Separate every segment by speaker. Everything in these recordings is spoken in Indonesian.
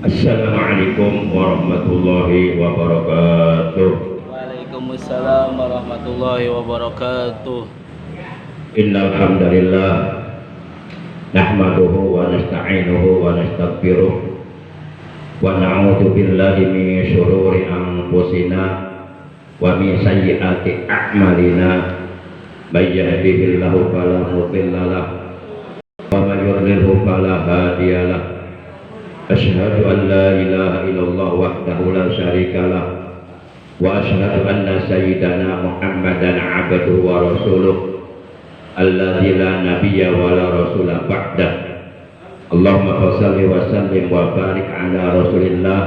Speaker 1: Assalamualaikum warahmatullahi wabarakatuh.
Speaker 2: Waalaikumsalam warahmatullahi wabarakatuh.
Speaker 1: Innal hamdalillah nahmaduhu wa nasta'inuhu wa nastaghfiruh wa na'udzu billahi min shururi anfusina wa min sayyiati a'malina may yahdihillahu fala mudilla lahu wa may yudlilhu fala hadiya lahu. Asyhadu an la ilaha illallah wahdahu la syarika lah wa asyhadu anna sayyidana Muhammadan abduhu wa rasuluh alladzi la nabiyya wa la rasula ba'dah. Allahumma shalli wa sallim wa barik ala rasulillah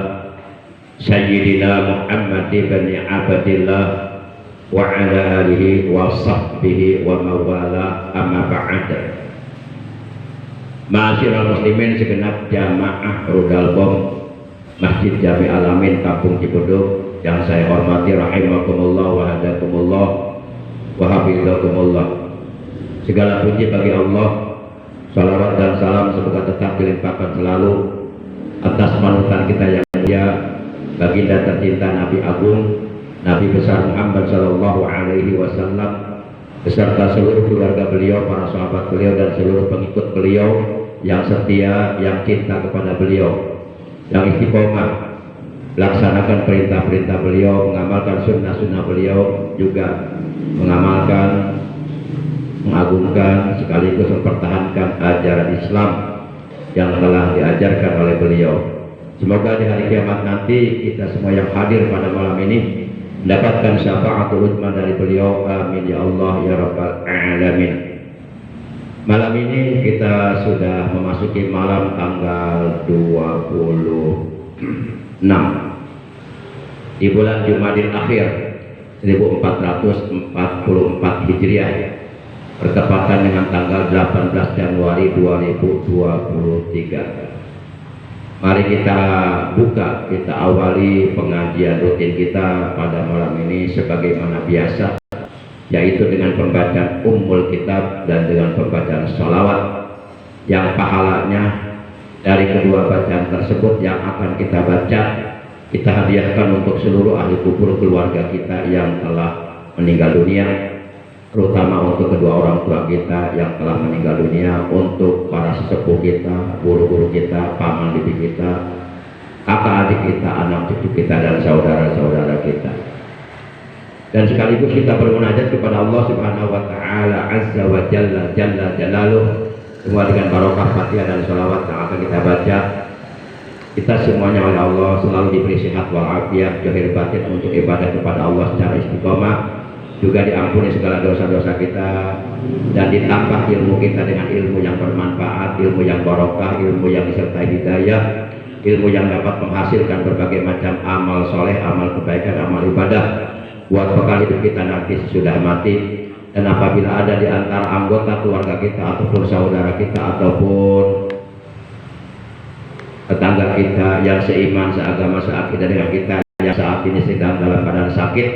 Speaker 1: sayyidina Muhammad ibn Abdillah wa ala alihi wa sahbihi wa mawala amma ba'd. Ma'asyiral muslimin segenap jamaah Rudal Bom Masjid Jami Alamin Kampung Cipeduk yang saya hormati rahimakumullah wa hadakumullah wa hafizakumullah. Segala puji bagi Allah, salawat dan salam semoga tetap dilimpahkan selalu atas panutan kita yang mulia, baginda tercinta Nabi Agung, Nabi besar Muhammad sallallahu alaihi wasallam beserta seluruh keluarga beliau, para sahabat beliau dan seluruh pengikut beliau yang setia, yang cinta kepada beliau, yang istiqomah melaksanakan perintah-perintah beliau, mengamalkan sunnah-sunnah beliau, juga mengamalkan, mengagungkan sekaligus mempertahankan ajaran Islam yang telah diajarkan oleh beliau. Semoga di hari kiamat nanti kita semua yang hadir pada malam ini mendapatkan syafaatul uzma dari beliau. Amin ya Allah ya rabbal alamin. Malam ini kita sudah memasuki malam tanggal 26 di bulan Jumadil Akhir 1444 Hijriah, bertepatan dengan tanggal 18 Januari 2023. Mari kita buka, kita awali pengajian rutin kita pada malam ini sebagaimana biasa, yaitu dengan pembacaan Ummul Kitab dan dengan pembacaan sholawat yang pahalanya dari kedua bacaan tersebut yang akan kita baca kita hadiahkan untuk seluruh ahli kubur keluarga kita yang telah meninggal dunia, terutama untuk kedua orang tua kita yang telah meninggal dunia, untuk para sesepuh kita, guru-guru kita, paman bibi kita, kakak adik kita, anak cucu kita dan saudara-saudara kita. Dan sekaligus kita bermunajat kepada Allah Subhanahu wa taala azza wa jalla jalla jalaluh, semua dengan barokah Fatihah dan sholawat yang akan kita baca. Kita semuanya oleh Allah selalu diberi sehat walafiat, zahir batin untuk ibadah kepada Allah secara istiqomah, juga diampuni segala dosa-dosa kita dan ditambah ilmu kita dengan ilmu yang bermanfaat, ilmu yang barokah, ilmu yang disertai hidayah, ilmu yang dapat menghasilkan berbagai macam amal soleh, amal kebaikan, amal ibadah buat bekal hidup kita nanti sudah mati. Dan apabila ada di antara anggota keluarga kita ataupun saudara kita ataupun tetangga kita yang seiman, seagama, seakidah dengan kita yang saat ini sedang dalam keadaan sakit,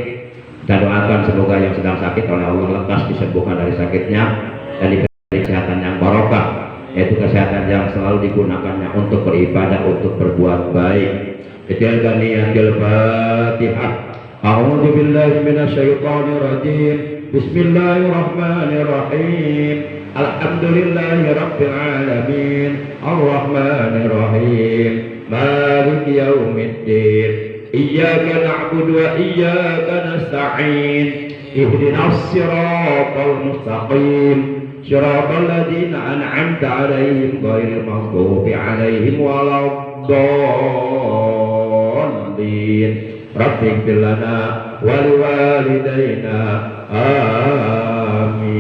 Speaker 1: kita doakan semoga yang sedang sakit oleh Allah lekas disembuhkan dari sakitnya dan diberi kesehatan yang barokah, yaitu kesehatan yang selalu digunakannya untuk beribadah, untuk berbuat baik. Kecilkan niatil Fatihah. A'udzu billahi minasyaitonir rajim. Bismillahirrahmanirrahim. Alhamdulillahi rabbil alamin. Arrahmanir rahim. Maliki yaumiddin. Iyyaka na'budu wa iyyaka nasta'in. Ihdinas siratal mustaqim. Siratal ladzina an'amta 'alaihim ghairil maghdubi 'alaihim waladdallin. Rabbighfir lana wa liwalidayna. Amin.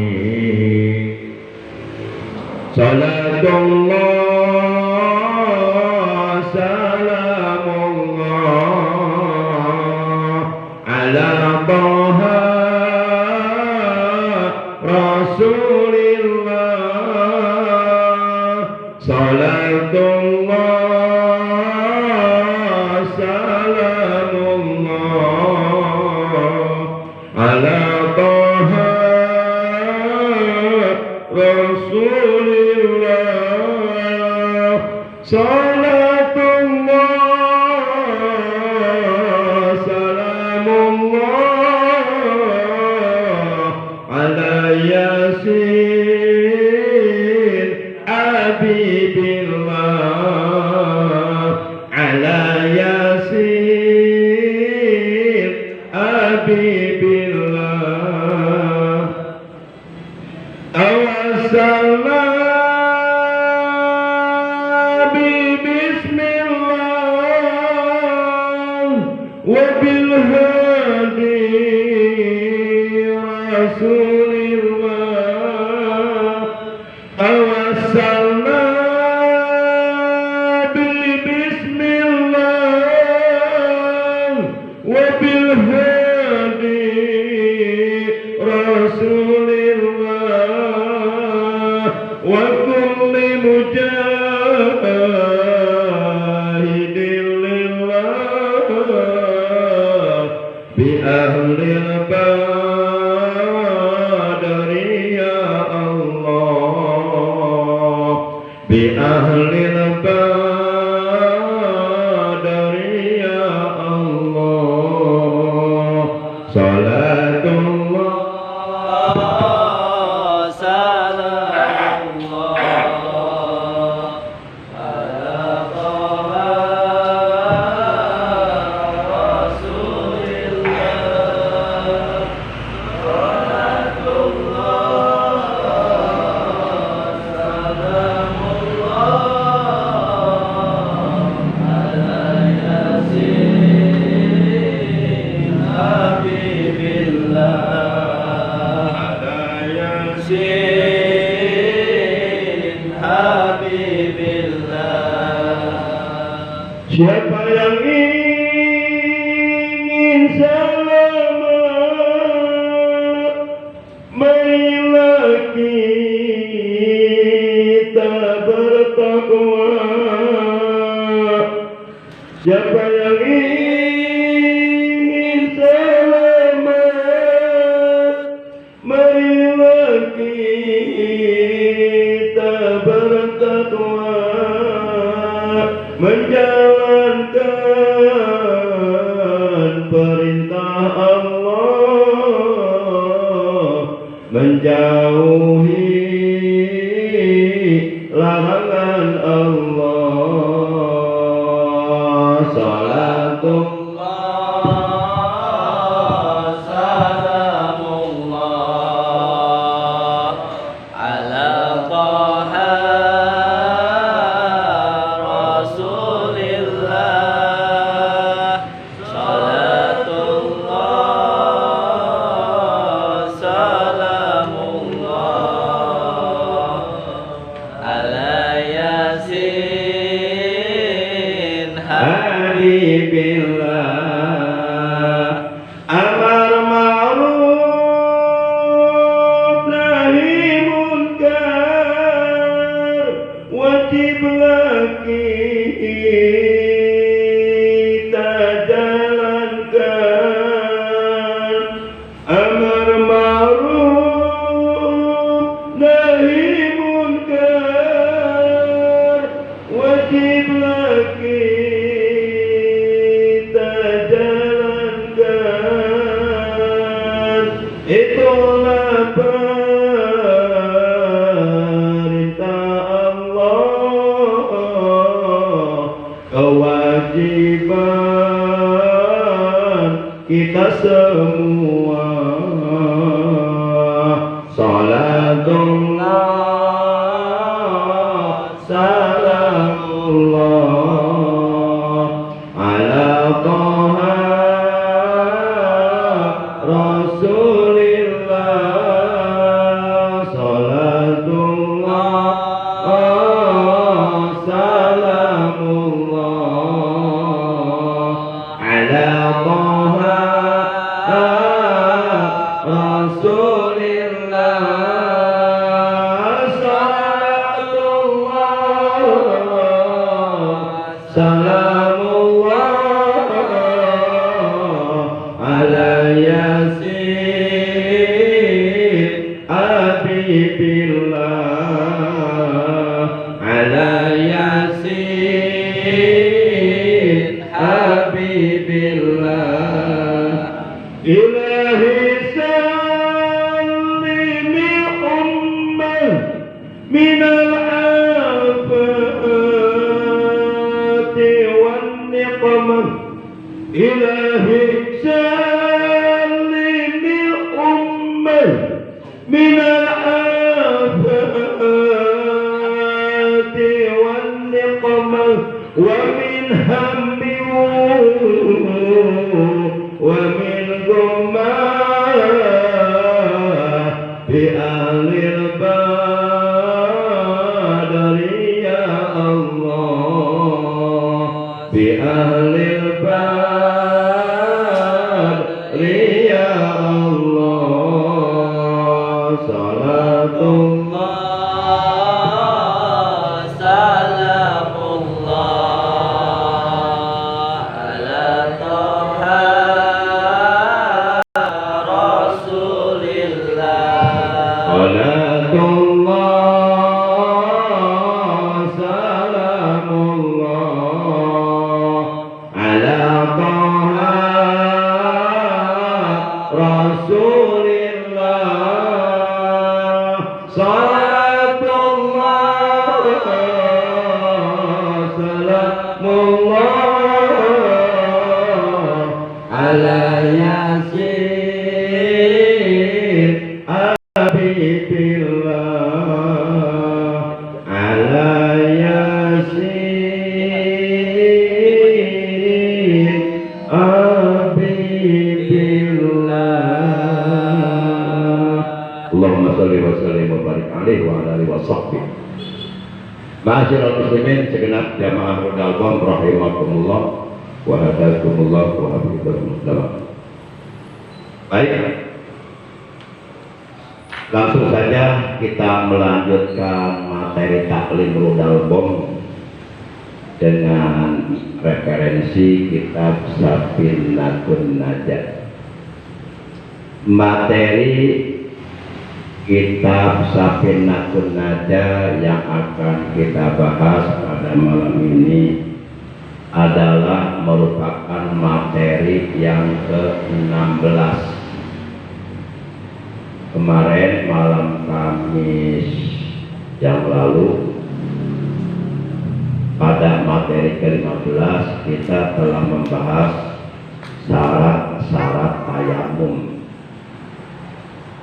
Speaker 1: Salatullah salamullah ala Taha Rasulillah. Salatullah ala Taha Rasulillah. Salatullah Habibillah ala Yasin Habibillah awassalna bismillah wa bil hadi rasulillah awassalna bismillah wa bil hadi rasulillah wa kulli mujahidin lillah bi ahlil badri ya Allah bi ahlil badri ya Allah salatullah siapa yang ingin selamat, marilah kita bertakwa. Siapa yang ingin selamat, marilah kita bertakwa, menjalankan perintah Allah, menjauhi larangan Allah. Salatullah salamullah ala Taha Habibillah amar ma'ruf nahi munkar wajiblah kita jalankan amar ma'ruf nahi munkar wajiblah itulah perintah Allah, kewajiban kita semua. Salatullah salamullah ala Taha Rasulillah. Salatullah salamullah ala Taha Rasulillah. Salatullah والنقمة ومن هم ومن غمة بأهل البدر يا الله بأهل البدر يا الله صلاة الله
Speaker 2: سلام الله على طه رسول الله
Speaker 1: صلاة الله سلام الله على طه رسول الله صلاة الله سلام الله على ياسين حبيب الله على ياسين حبيب الله اللهم صل وسلم وبارك عليه وعلى اله وصحبه. Ma'asyiral muslimin segenap jamaah Rudal Bom rahimakumullah wa hadakumullah wa hafizakumullah. Baik, langsung saja kita melanjutkan materi taklim Rudal Bom dengan referensi kitab Safinatun Najat. Materi kitab Safinatun Najat yang akan kita bahas pada malam ini adalah merupakan materi yang ke-16. Kemarin malam Kamis yang lalu pada materi ke-15 kita telah membahas syarat-syarat tayamum.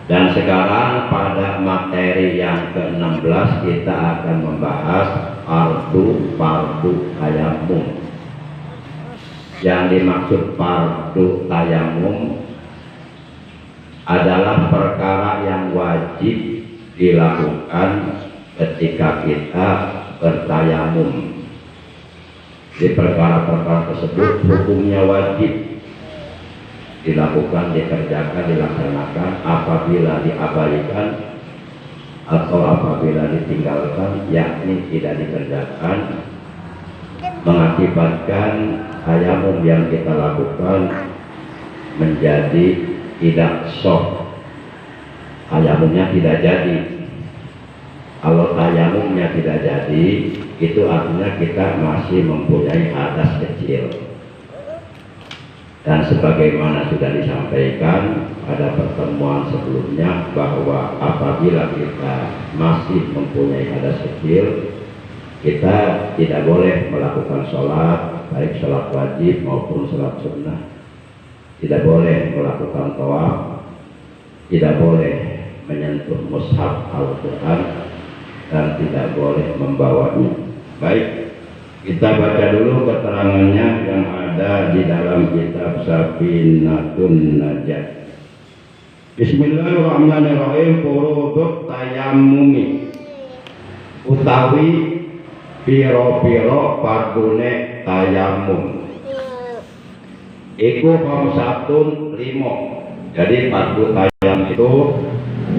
Speaker 1: Dan sekarang pada materi yang ke-16 kita akan membahas fardu tayamum. Yang dimaksud fardu tayamum adalah perkara yang wajib dilakukan ketika kita bertayamum. Di perkara-perkara tersebut hukumnya wajib dilakukan, dikerjakan, dilaksanakan. Apabila diabaikan atau apabila ditinggalkan, yakni tidak dikerjakan, mengakibatkan tayamum yang kita lakukan menjadi tidak sah, tayamumnya tidak jadi. Kalau tayamumnya tidak jadi, itu artinya kita masih mempunyai hadas kecil. Dan sebagaimana sudah disampaikan pada pertemuan sebelumnya, bahwa apabila kita masih mempunyai hadas kecil, kita tidak boleh melakukan sholat, baik sholat wajib maupun sholat sunnah. Tidak boleh melakukan tawaf, tidak boleh menyentuh mushaf Al-Quran, dan tidak boleh membawanya. Baik, kita baca dulu keterangannya yang ada di dalam kitab Safinatun Najat. Bismillahirrahmanirrahim. Furudut tayammumi utawi piro-piro fardune tayamum iku khamsatun 5. Jadi fardu tayamum itu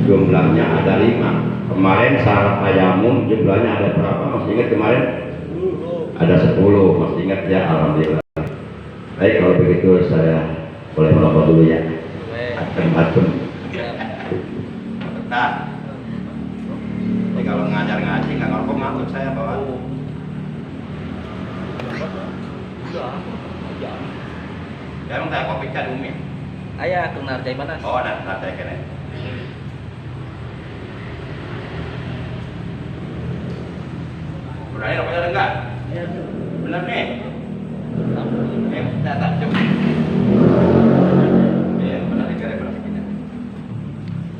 Speaker 1: jumlahnya ada 5. Kemarin syarat tayamum jumlahnya ada berapa? Masih ingat kemarin? Ada 10. Masih ingat ya? Alhamdulillah. Baik, kalau begitu saya boleh merokok dulu ya. Acem-acem. Bentar. Ini kalau ngajar-ngaji nggak ngerokok ngantuk saya bawa. Ya, emang saya kopi cat umi.
Speaker 2: Ayah kena narjai mana?
Speaker 1: Oh, ada narjai kene. Berani rokoknya ada enggak?
Speaker 2: Ya,
Speaker 1: Benar nih. Tak jom. Iya, benar negara benar begini.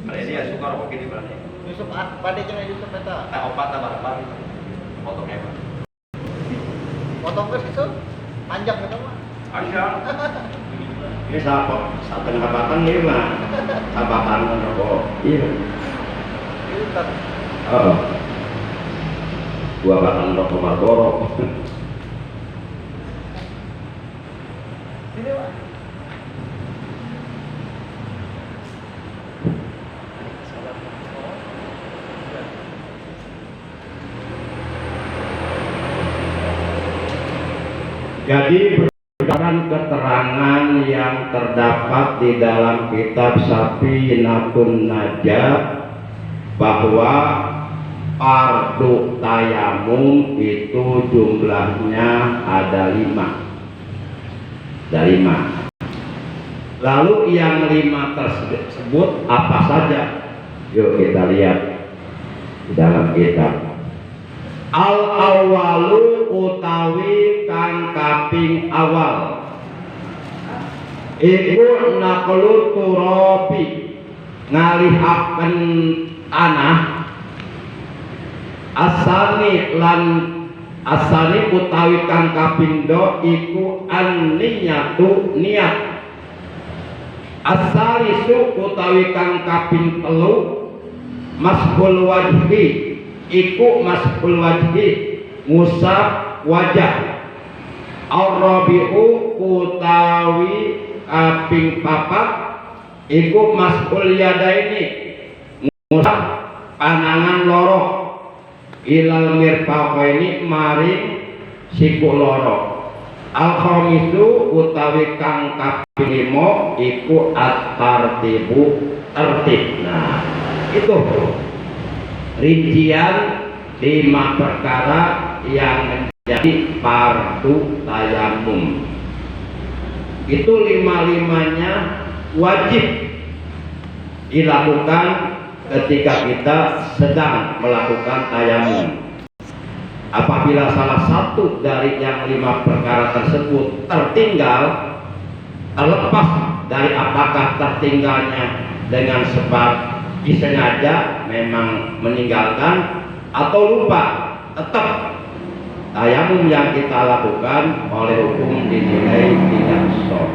Speaker 1: Kalau dia suka rokok gini berani.
Speaker 3: Yusuf pada jangan Yusuf eta.
Speaker 1: Tak opat tak bareng-bareng. Potongnya Pak.
Speaker 3: Potong ke situ, panjang gitu mah.
Speaker 1: Asyik. Ini setengah batang ini mah. Sabatan rokok. Iya.
Speaker 3: Pintar.
Speaker 1: Oh. 2 batang rokok Marlboro.
Speaker 3: Sini Pak.
Speaker 1: Jadi berdasarkan keterangan yang terdapat di dalam kitab Safinatun Najah bahwa fardu tayamum itu jumlahnya ada 5. Ada 5. Lalu yang 5 tersebut apa saja? Yuk kita lihat di dalam kitab. Al-awalu utawi kang kaping awal iku naqlu turabi ngalihaken tanah asani utawi kang kapindo iku an-niyatu niat asalisu utawi kang kaping telu masbul wajhi iku masbul wajhi ngusap wajah ar-rabi'u utawi kaping papat iku masbul yadaini ngusap panangan loro ilal mirfaqaini maring siku loro al-khamisu utawi kang kaping 5 iku at-tartibu tertib. Nah itu rincian 5 perkara yang menjadi fardu tayamum. Itu 5-5-nya wajib dilakukan ketika kita sedang melakukan tayamum. Apabila salah satu dari yang 5 perkara tersebut tertinggal, terlepas dari apakah tertinggalnya dengan sebab disengaja memang meninggalkan atau lupa, tetap tayamum yang kita lakukan oleh hukum dinilai tidak sah.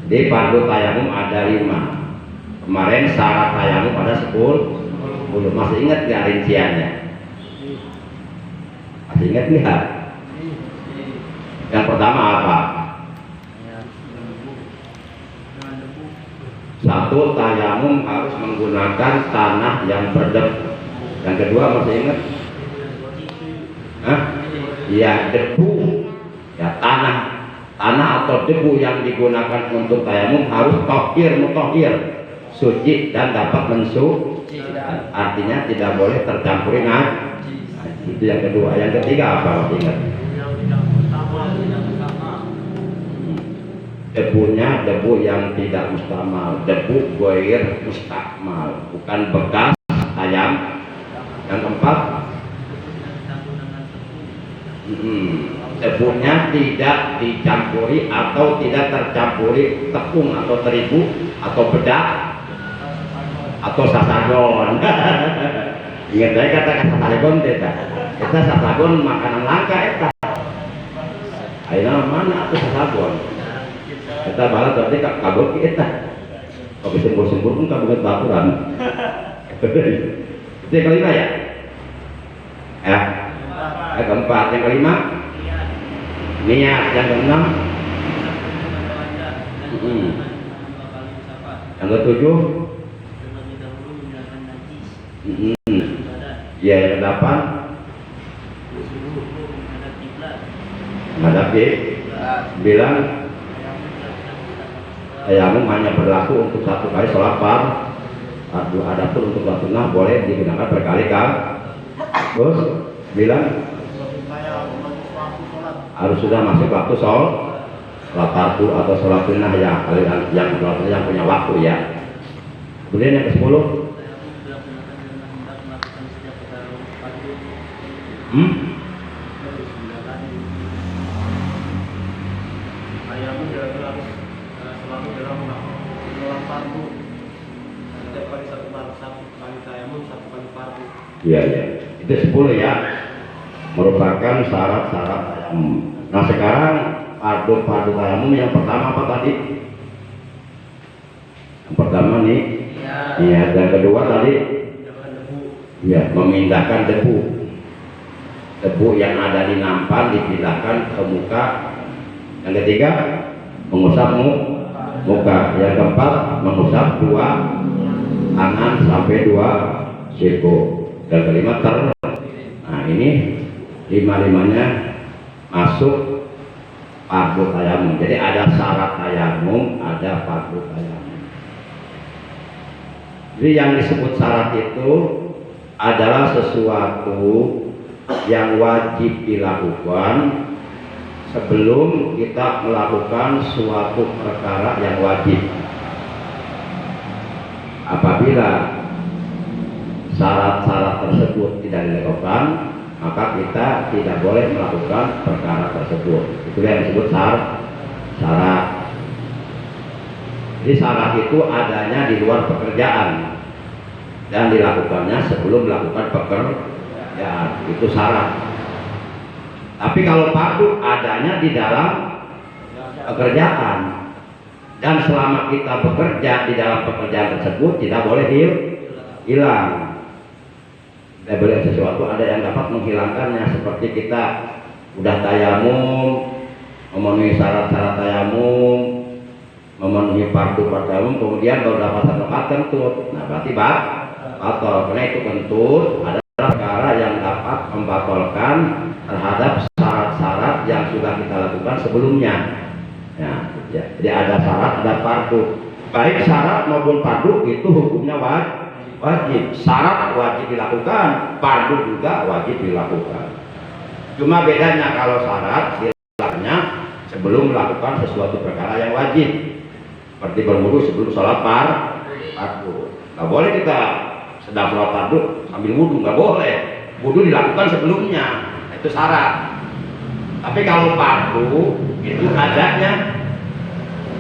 Speaker 1: Jadi fardu tayamum ada 5. Kemarin syarat tayamum ada 10. Masih ingat nggak rinciannya? Masih ingat nggak? Yang pertama apa? Satu, tayamum harus menggunakan tanah yang berdebu. Yang kedua masih ingat? Ya debu, ya tanah atau debu yang digunakan untuk tayamum harus mutahhir, suci dan dapat mensuci. Artinya tidak boleh tercampuri najis. Itu yang kedua. Yang ketiga apa? Masih ingat? Debunya debu yang tidak mustamal, debu goir mustakmal, bukan bekas ayam. Yang keempat, debunya tidak dicampuri atau tidak tercampuri tepung atau terigu atau bedak atau sasagon. Ingat saya kata sasagon tidak? Kita sasagon makanan langka eta. Ayo mana itu sasagon? Kita balas berarti kabur kita. Kalau sembur-sembur pun kabur baturan. Itu yang kelima ya? Yang keempat, yang kelima niat, yang keenam yang ketujuh ya, yang kedelapan menghadap bilang tayamum hanya berlaku untuk 1 kali sholat fardu. Adapun untuk sholat sunnah boleh digunakan berkali-kali. Terus bilang harus sudah masuk waktu sholat fardu atau sholat sunnah ya, yang punya waktu ya. Kemudian yang ke-10 Iya, itu 10 ya. merupakan syarat-syarat tayamum. Nah sekarang fardu tayamum yang pertama apa tadi? Yang pertama nih, ya, dan kedua tadi, ya, memindahkan debu yang ada di nampan dipindahkan ke muka. Yang ketiga, mengusap muka. Yang keempat, mengusap dua tangan sampai dua siku. Yang kelima nah ini lima-limanya masuk fardu tayamum. Jadi ada syarat tayamum, ada fardu tayamum. Jadi yang disebut syarat itu adalah sesuatu yang wajib dilakukan sebelum kita melakukan suatu perkara yang wajib. Apabila syarat-syarat tersebut tidak dilakukan, maka kita tidak boleh melakukan perkara tersebut. Itu yang disebut syarat. Jadi syarat itu adanya di luar pekerjaan dan dilakukannya sebelum melakukan pekerjaan. Itu syarat. Tapi kalau fardu adanya di dalam pekerjaan, dan selama kita bekerja di dalam pekerjaan tersebut tidak boleh hilang. Tidak boleh sesuatu ada yang dapat menghilangkannya, seperti kita udah tayamum, memenuhi syarat-syarat tayamum, memenuhi fardu tayamum, kemudian baru dapat satu rakaat kentut. Nah berarti batal. Karena itu kentut adalah perkara yang dapat membatalkan terhadap syarat-syarat yang sudah kita lakukan sebelumnya. Ya, jadi ada syarat, ada fardu. Baik syarat maupun fardu itu hukumnya wajib. Syarat wajib dilakukan, fardu juga wajib dilakukan. Cuma bedanya kalau syarat dilakukannya sebelum melakukan sesuatu perkara yang wajib, seperti berwudu sebelum sholat fardu. Nggak boleh kita sedang sholat fardu sambil wudu, nggak boleh. Wudu dilakukan sebelumnya, itu syarat. Tapi kalau fardu itu adanya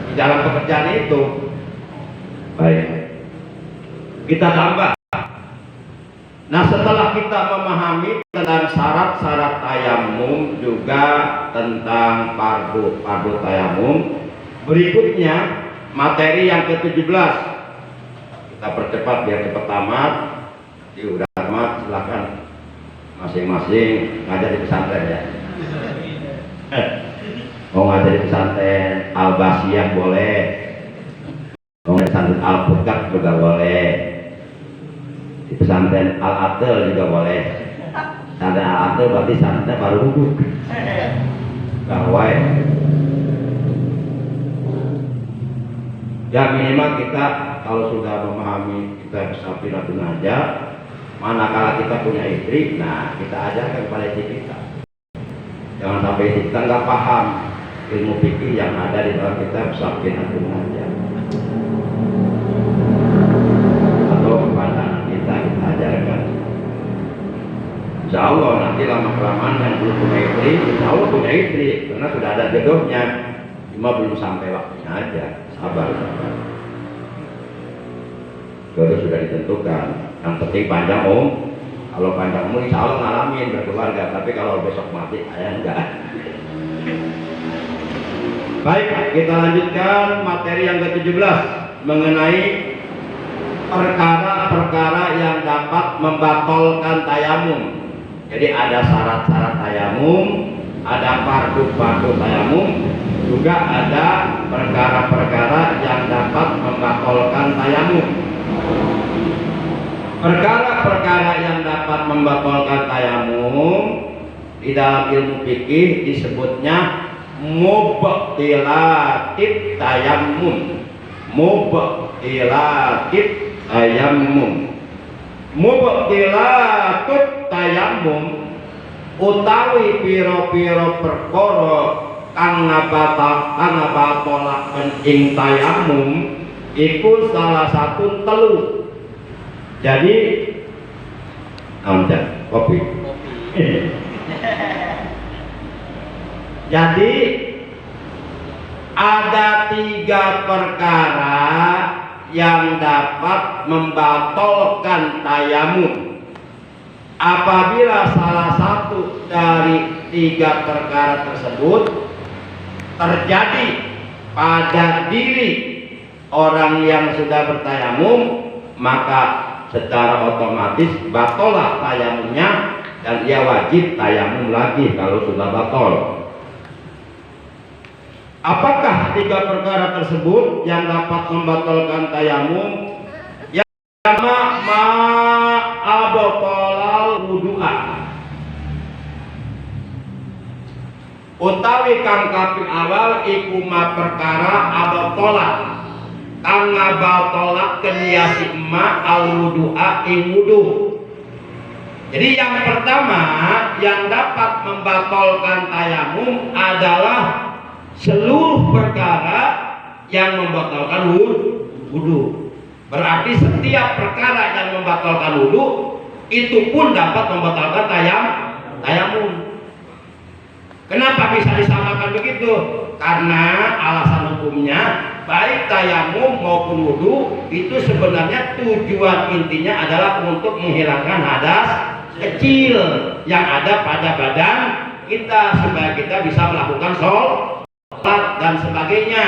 Speaker 1: di dalam pekerjaan itu. Baik, kita tambah. Nah setelah kita memahami tentang syarat-syarat tayamum, juga tentang fardu tayamum, berikutnya materi yang ke-17. Kita percepat biar cepat tamat. Udah tamat, silakan masing-masing ngajar di pesantren ya. Mau ngajar di pesantren Al-Basiyah boleh, mau ngajar di pesantren Al-Furqat juga boleh, di pesantren Al-Atel juga boleh. Pesantren Al-Atel berarti pesantren baru duduk gawai. Ya minimal kita kalau sudah memahami, kita bisa pilatun aja. Manakala kita punya istri, nah kita ajarkan kepada istri kita. Jangan sampai istri kita nggak paham ilmu fikih yang ada di dalam kitab Safinatun Najah, atau kepada kita ajarkan. Insya Allah nanti lama-kelamaan yang belum punya istri, insya Allah punya istri, karena sudah ada jodohnya, cuma belum sampai waktunya aja. Sabar. Jodoh sudah ditentukan. Yang penting panjang Kalau panjang umur insya Allah ngalamin berkeluarga. Tapi kalau besok mati, saya enggak. Baik, kita lanjutkan materi yang ke-17 mengenai perkara-perkara yang dapat membatalkan tayamum. Jadi ada syarat-syarat tayamum, ada fardu tayamum, juga ada perkara-perkara yang dapat membatalkan tayamum. Perkara-perkara yang dapat membatalkan tayamum di dalam ilmu fikih disebutnya mubtilatit tayammum. Mubtilatit tayammum. Mubtilatut tayammum utawi piro-piro perkara kang ngabatolaken ing tayammum iku salah satu telu. Jadi kopi. Jadi ada 3 perkara yang dapat membatalkan tayamum. Apabila salah satu dari tiga perkara tersebut terjadi pada diri orang yang sudah bertayamum, maka secara otomatis batolah tayamumnya dan ia wajib tayamum lagi kalau sudah batol. Apakah tiga perkara tersebut yang dapat membatalkan tayamum? Yang pertama, ma'abotolal wudu'a, utawi kang kaping awal iku ma perkara abotolak kang ngabatolak keniasi ma al wudu'a ing wudu. Jadi yang pertama yang dapat membatalkan tayamum adalah seluruh perkara yang membatalkan wudu. Berarti setiap perkara yang membatalkan wudu itu pun dapat membatalkan tayamum. Kenapa bisa disamakan begitu? Karena alasan hukumnya baik tayamum maupun wudu itu sebenarnya tujuan intinya adalah untuk menghilangkan hadas kecil yang ada pada badan kita supaya kita bisa melakukan sholat dan sebagainya.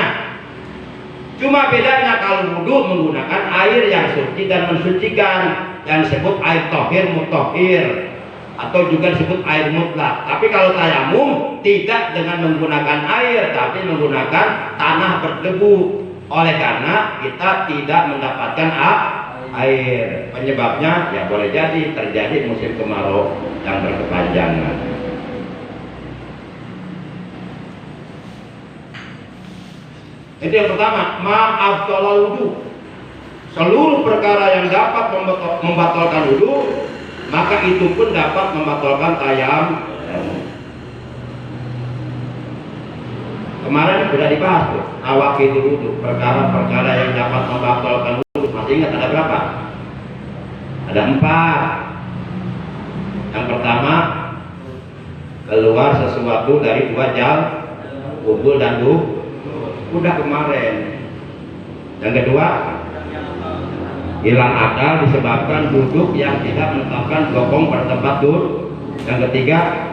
Speaker 1: Cuma bedanya kalau wudu menggunakan air yang suci dan mensucikan, yang disebut air tohir mutahhir atau juga disebut air mutlak. Tapi kalau tayamum tidak dengan menggunakan air, tapi menggunakan tanah berdebu. Oleh karena kita tidak mendapatkan air, penyebabnya ya boleh jadi terjadi musim kemarau yang berkepanjangan. Itu yang pertama, maaf tolak wudu. Seluruh perkara yang dapat membatalkan wudu, maka itu pun dapat membatalkan tayamum. Kemarin sudah dibahas tuh, nawaqidul wudu, perkara-perkara yang dapat membatalkan wudu. Masih ingat ada berapa? Ada 4. Yang pertama, keluar sesuatu dari 2 jam, kubul dan udah kemarin. Yang kedua, hilang akal disebabkan duduk yang tidak menetapkan bokong pada tempat duduk. Yang ketiga,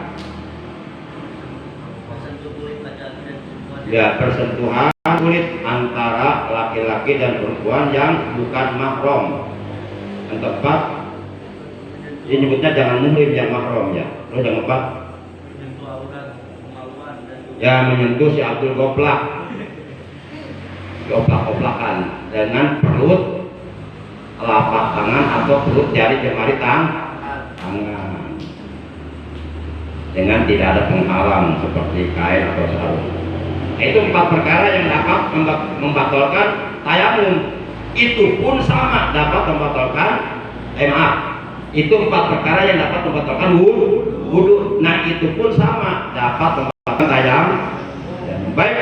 Speaker 1: ya persentuhan kulit antara laki-laki dan perempuan yang bukan mahram. Yang keempat, ini nyebutnya jangan muhrim yang mahram ya. Terus yang keempat, ya menyentuh si Abdul Goplak, oplak-oplakan dengan perut telapak tangan atau perut jari jemari tangan dengan tidak ada penghalang seperti kain atau sarung. Itu 4 perkara yang dapat membatalkan tayamum. Itu pun sama dapat membatalkan itu 4 perkara yang dapat membatalkan wudu. Nah itu pun sama dapat membatalkan tayamum. Baik,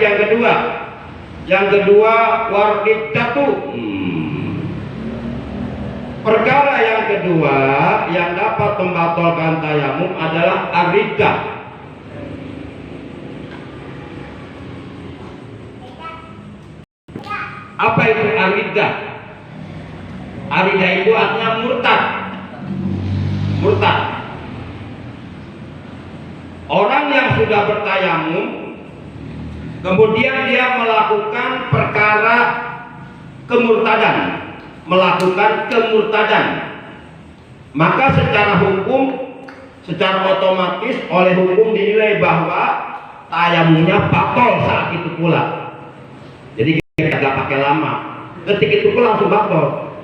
Speaker 1: yang kedua wariddatu. Perkara yang kedua yang dapat membatalkan tayamum adalah ar-riddah. Apa itu ar-riddah? Ar-riddah itu artinya murtad. Orang yang sudah bertayamum kemudian dia melakukan perkara kemurtadan, maka secara hukum, secara otomatis oleh hukum dinilai bahwa tayamumnya batal saat itu pula. Jadi kita tidak pakai lama, ketika itu pula langsung batal.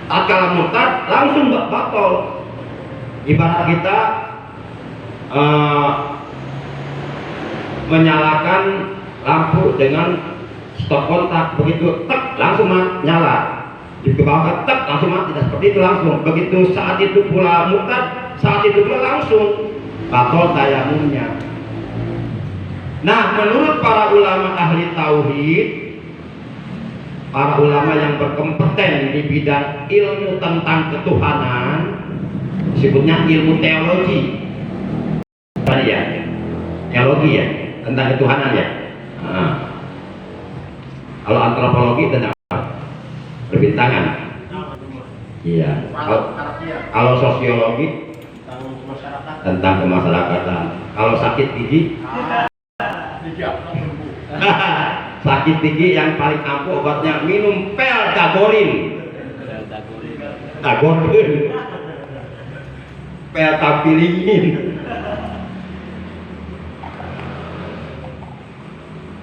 Speaker 1: Tatkala murtad langsung batal. Ibarat kita menyalakan lampu dengan stop kontak, begitu tek langsung nyala, dikebawahkan tek langsung mati. Dan seperti itu langsung. Begitu saat itu pula murtad, saat itu pula langsung batal tayamumnya. Nah, menurut para ulama ahli tauhid, para ulama yang berkompeten di bidang ilmu tentang ketuhanan, disebutnya ilmu teologi. Apa ya? Teologi ya, tentang ketuhanan ya. Nah, kalau antropologi tentang perbintangan. Iya. Kalau sosiologi tentang kemasyarakatan. Kalau sakit gigi, sakit gigi yang paling ampuh obatnya minum peldagorin. Peltapilingin.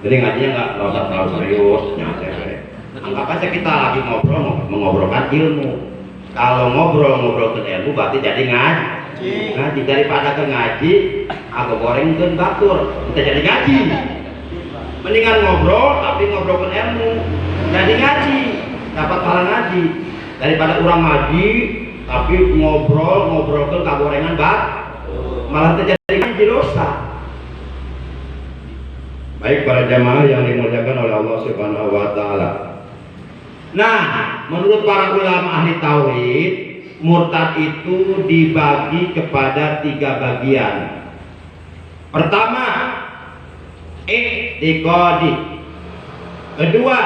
Speaker 1: Jadi ngajinya nggak usah terlalu serius, anggap aja kita lagi mengobrolkan ilmu. Kalau ngobrol ke ilmu berarti jadi ngaji. Daripada ke ngaji, aku goreng ke batur, kita jadi ngaji. Mendingan ngobrol tapi ngobrol ke ilmu, jadi ngaji, dapat pahala ngaji. Daripada orang ngaji tapi ngobrol ke kagorengan malah terjadi ngaji dosa. Baik para jamaah yang dimuliakan oleh Allah Subhanahu wa taala. Nah, menurut para ulama ahli tauhid, murtad itu dibagi kepada 3 bagian. Pertama, i'tiqadi. Kedua,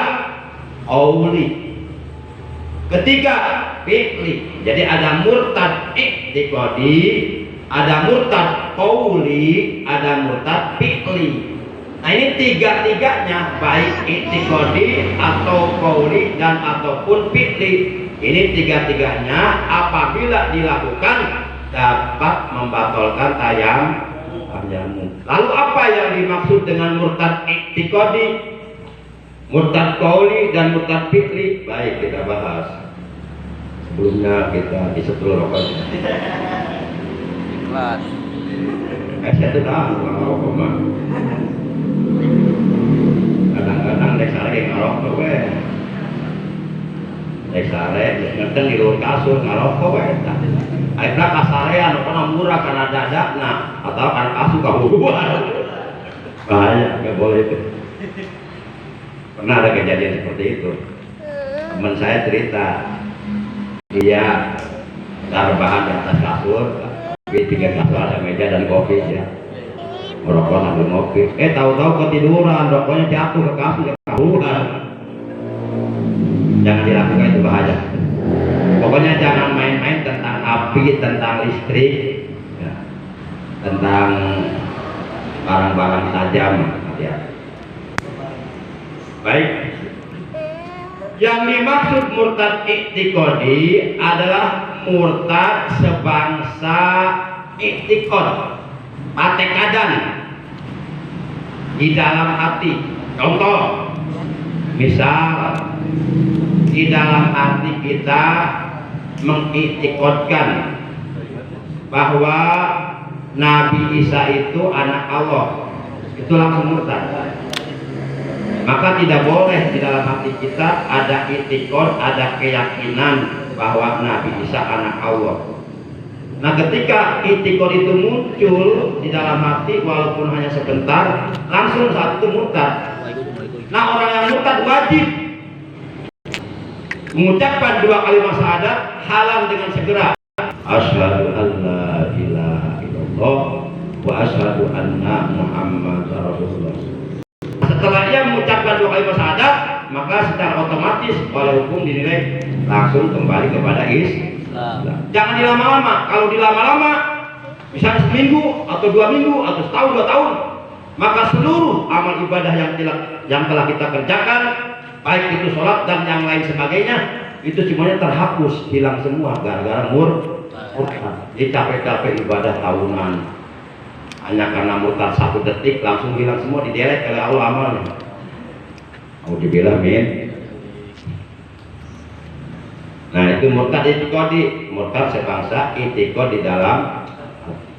Speaker 1: qauli. Ketiga, fi'li. Jadi ada murtad i'tiqadi, ada murtad qauli, ada murtad fi'li. Nah, ini 3-tiganya, baik i'tiqadi atau qauli dan ataupun fi'li. Ini 3-tiganya apabila dilakukan dapat membatalkan tayammum. Lalu apa yang dimaksud dengan murtad i'tiqadi, murtad qauli dan murtad fi'li? Baik, kita bahas. Sebelumnya kita disetul rokoknya.
Speaker 2: Ikhlas.
Speaker 1: Saya tuh rokok mah. Kadang-kadang dek sare ngarokok we. Dek sare ngeten di luar kasur ngarokok we. Akhirnya kasare anu kana murah kana dadakna atau kana kasur kahuruan. Bahaya, nggak boleh itu. Pernah ada kejadian seperti itu. Teman saya cerita, dia rebahan di atas kasur, di 3 kasur ada meja dan kopi ya. Merokok sambil ngopi. Tahu-tahu ketiduran, rokoknya jatuh ke kasur, kahuruan. Jangan dilakukan, itu bahaya. Pokoknya jangan main-main tentang api, tentang listrik, ya. Tentang barang-barang tajam, ya. Baik. Yang dimaksud murtad i'tiqadi adalah murtad sebangsa i'tiqad, patekadan di dalam hati. Contoh, misal di dalam hati kita mengiktikadkan bahwa Nabi Isa itu anak Allah, itu langsung murtad. Maka tidak boleh di dalam hati kita ada i'tikad, ada keyakinan bahwa Nabi Isa anak Allah. Nah, ketika i'tikad itu muncul di dalam hati walaupun hanya sebentar, langsung saat itu murtad. Nah, orang yang murtad wajib mengucapkan 2 kalimat syahadat halal dengan segera. Asyhadu an la ilaha illallah wa asyhadu anna Muhammadar Rasulullah. Setelah ia mengucapkan 2 kalimat syahadat, maka secara otomatis oleh hukum dinilai langsung kembali kepada Islam. Jangan dilama-lama. Kalau dilama-lama, misalnya seminggu atau 2 minggu atau setahun 2 tahun, maka seluruh amal ibadah yang telah kita kerjakan, baik itu sholat dan yang lain sebagainya, itu semuanya terhapus, hilang semua gara-gara murtad. Jadi capek-capek ibadah tahunan hanya karena murtad 1 detik langsung hilang semua, didelete oleh Allah amalnya. Mau dibilang min. Nah, itu murtad i'tiqadi, murtad sebangsa i'tiqad di dalam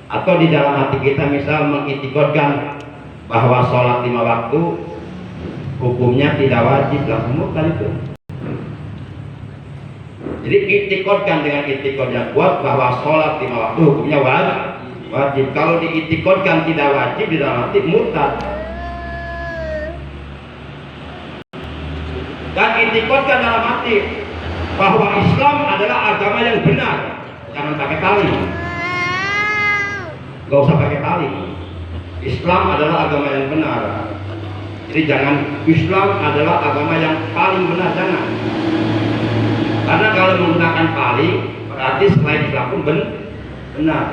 Speaker 1: atau di dalam hati kita, misal mengiktikadkan bahwa sholat 5 waktu hukumnya tidak wajib, langsung murtad itu. Jadi i'tikadkan dengan i'tikad yang kuat bahwa sholat 5 waktu hukumnya wajib. Kalau diiktikadkan tidak wajib di dalam hati, murtad. Dan i'tikadkan dalam hati bahwa Islam adalah agama yang benar, jangan pakai tali. Gak usah pakai tali. Islam adalah agama yang benar. Jadi jangan Islam adalah agama yang paling benar, jangan. Karena kalau menggunakan tali berarti selain Islam pun benar.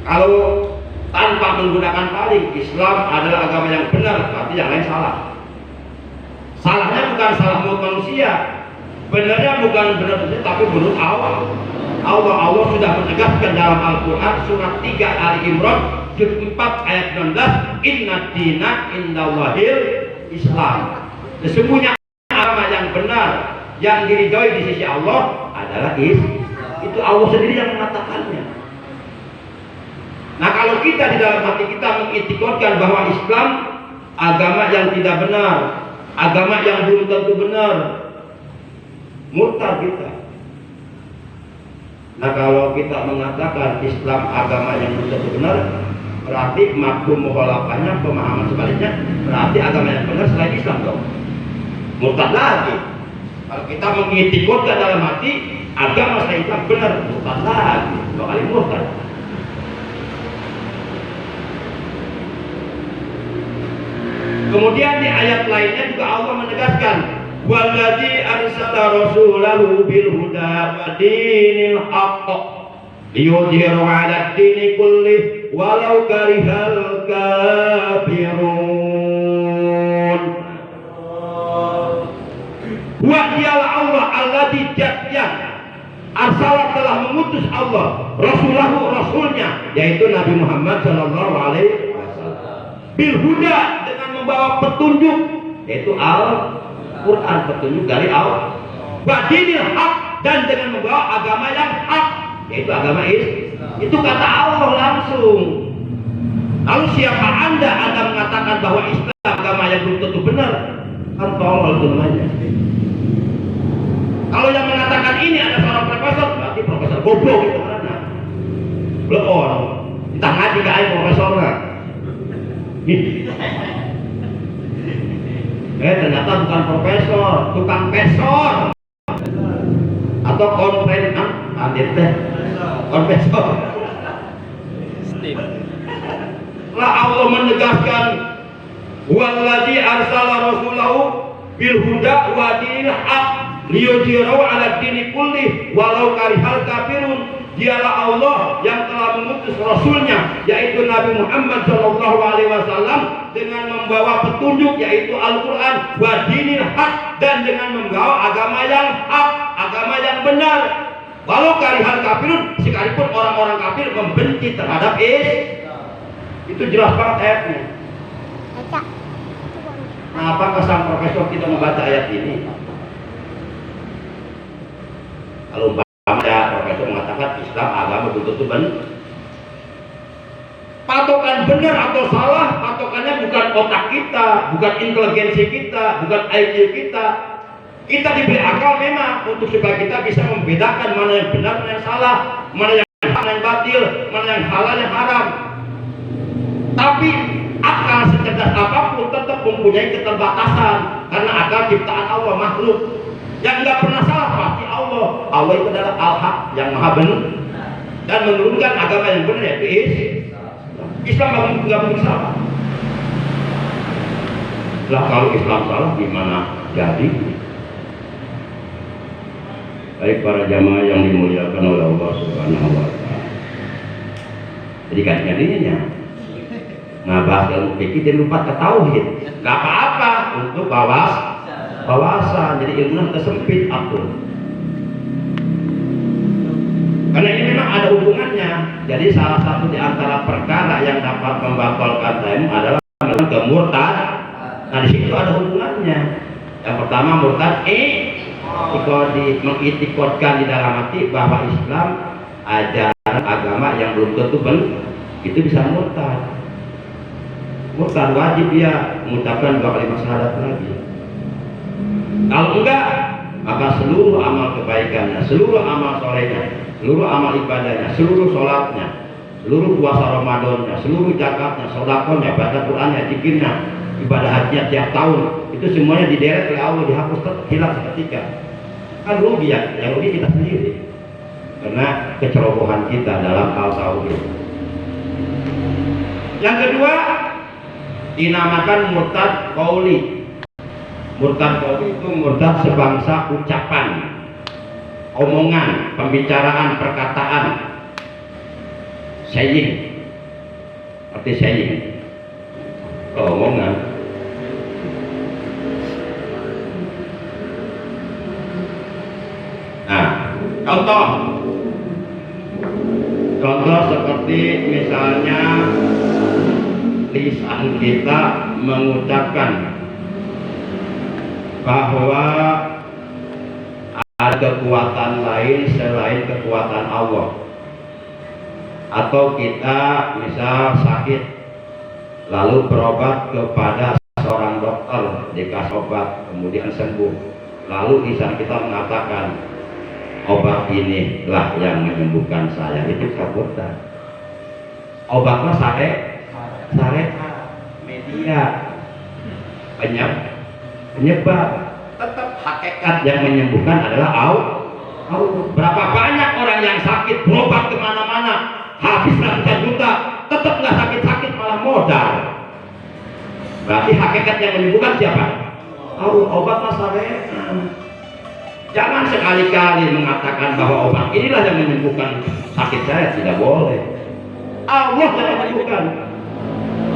Speaker 1: Kalau tanpa menggunakan paling, Islam adalah agama yang benar, berarti yang lain salah. Salahnya bukan salah menurut manusia, benarnya bukan benar manusia, tapi menurut Allah. Allah sudah menegaskan dalam Al-Quran surat 3 Ali Imran juz 4 ayat 19, inna dina indallahil Islam. Sesungguhnya agama yang benar yang diridhoi di sisi Allah adalah Islam. Itu Allah sendiri yang mengatakannya. Nah, kalau kita di dalam hati kita mengitikadkan bahwa Islam agama yang tidak benar, agama yang belum tentu benar, murtad kita. Nah, kalau kita mengatakan Islam agama yang belum tentu benar, berarti mafhum mukhalafahnya, pemahaman sebaliknya, berarti agama yang benar selain Islam dong. Murtad lagi. Kalau kita mengitikadkan dalam hati agama selain Islam benar, murtad lagi. Dua kali murtad. Kemudian di ayat lainnya juga Allah menegaskan, wallazi arsala rasulahu bil huda wa dinil haqq liyudhhirahu 'ala ad-dini kulli walau karihal kafirun. Wa dialah Allah alladzi yang arsala telah mengutus Allah rasulahu rasulnya yaitu Nabi Muhammad sallallahu alaihi wasallam bil huda membawa petunjuk yaitu Al-Quran, petunjuk dari Allah, badinil haq, dan dengan membawa agama yang hak yaitu agama Islam. Itu kata Allah langsung. Lalu siapa anda mengatakan bahwa Islam agama yang belum tentu benar, kan tolol itu namanya. Kalau yang mengatakan ini ada seorang profesor, berarti profesor goblok itu mana? Belum kita ngaji ke ayat profesornya. Ternyata bukan profesor, tukang pesor atau konferensi konfesor. Lah Allah menegaskan wallazi arsala rasulahu bil huda wa dinil haq liyudhhirahu 'ala ad-dini kulli walau karihal kafirun. Dialah Allah yang telah mengutus Rasulnya yaitu Nabi Muhammad Shallallahu Alaihi Wasallam dengan membawa petunjuk yaitu Al-Quran wa dinil haq, dan dengan membawa agama yang hak, agama yang benar. Walau karihal kafirun, sekalipun orang-orang kafir membenci terhadap Islam. Itu jelas banget ayatnya. Nah, apakah sang profesor kita membaca ayat ini? Kalau ada profesor mengatakan Islam agama betul-betul benar. Patokan benar atau salah, patokannya bukan otak kita, bukan inteligensi kita, bukan IQ kita. Kita diberi akal memang untuk supaya kita bisa membedakan mana yang benar, mana yang salah, mana yang hak, mana yang batil, mana yang halal, yang haram. Tapi akal secerdas apapun tetap mempunyai keterbatasan karena akal ciptaan Allah, makhluk. Yang nggak pernah salah pasti Allah. Allah itu adalah Al-Haq yang maha benar dan menurunkan agama yang benar yaitu Islam. Nggak mungkin salah. Lah kalau Islam salah gimana jadi? Baik para jamaah yang dimuliakan oleh Allah Subhanahu wa taala. Jadi kan jadinya bahas ilmu fikih dan lupa ke tauhid. Enggak apa-apa untuk wawasan, jadi ilmunya tersempit atur. Karena ini memang ada hubungannya. Jadi salah satu di antara perkara yang dapat membatalkan ilmu adalah kemurtad. Nah di situ ada hubungannya. Yang pertama murtad mengitikadkan di dalam hati bahwa Islam ajaran agama yang belum tentu benar, itu bisa murtad. Murtad wajib dia mengucapkan 2 kalimat syahadat lagi. Kalau enggak, maka seluruh amal kebaikannya, seluruh amal solehnya, seluruh amal ibadahnya, seluruh sholatnya, seluruh puasa Ramadannya, seluruh zakatnya, sodakonya, baca Qurannya, zikirnya, ibadah hajinya tiap tahun, itu semuanya dideret oleh Allah, dihapus hilang seketika. Kan rugi ya, yang rugi kita sendiri karena kecerobohan kita dalam hal tauhid. Yang kedua, dinamakan murtad qauli. Murtad qauli itu murtad sebangsa ucapan, omongan, pembicaraan, perkataan, saying. Arti saying omongan. Nah, contoh seperti misalnya lisan kita mengucapkan bahwa ada kekuatan lain selain kekuatan Allah, atau kita misal sakit lalu berobat kepada seorang dokter, dikasih obat kemudian sembuh, lalu lisan kita mengatakan obat inilah yang menyembuhkan saya, itu kebutan. Obatnya syariat, media penyebab, tetap hakikat yang menyembuhkan adalah Allah. Berapa banyak orang yang sakit berobat kemana-mana habis ratusan juta, tetap nggak sakit-sakit, malah modal. Berarti hakikat yang menyembuhkan siapa? Obat syariat. Jangan sekali-kali mengatakan bahwa obat inilah yang menyembuhkan sakit saya, tidak boleh. Allah yang menyembuhkan.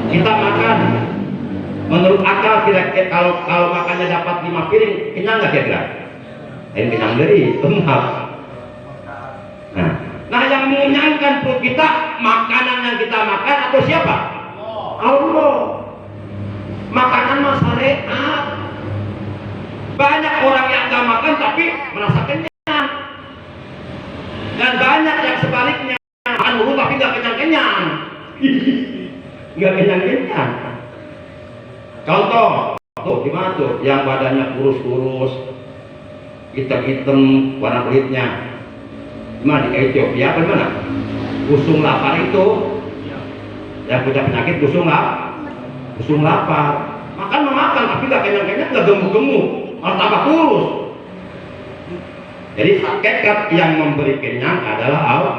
Speaker 1: Kita makan menurut akal, kira-kira kalau makannya dapat 5 piring, kenyang nggak kira-kira? Kenyang dari maaf. Nah, yang mengenyangkan perut kita makanan yang kita makan atau siapa? Allah. Makanan syariat. Banyak orang yang nggak makan tapi merasa kenyang, dan banyak yang sebaliknya makan dulu tapi nggak kenyang-kenyang. Nggak kenyang-kenyang. Contoh tuh gimana tuh yang badannya kurus-kurus, hitam-hitam warna kulitnya, gimana di Ethiopia? Bagaimana? Busung lapar itu, yang punya penyakit busung lapar. Makan tapi nggak kenyang-kenyang, nggak gemuk-gemuk, malah tambah kurus. Jadi hakikat yang memberi kenyang adalah Allah.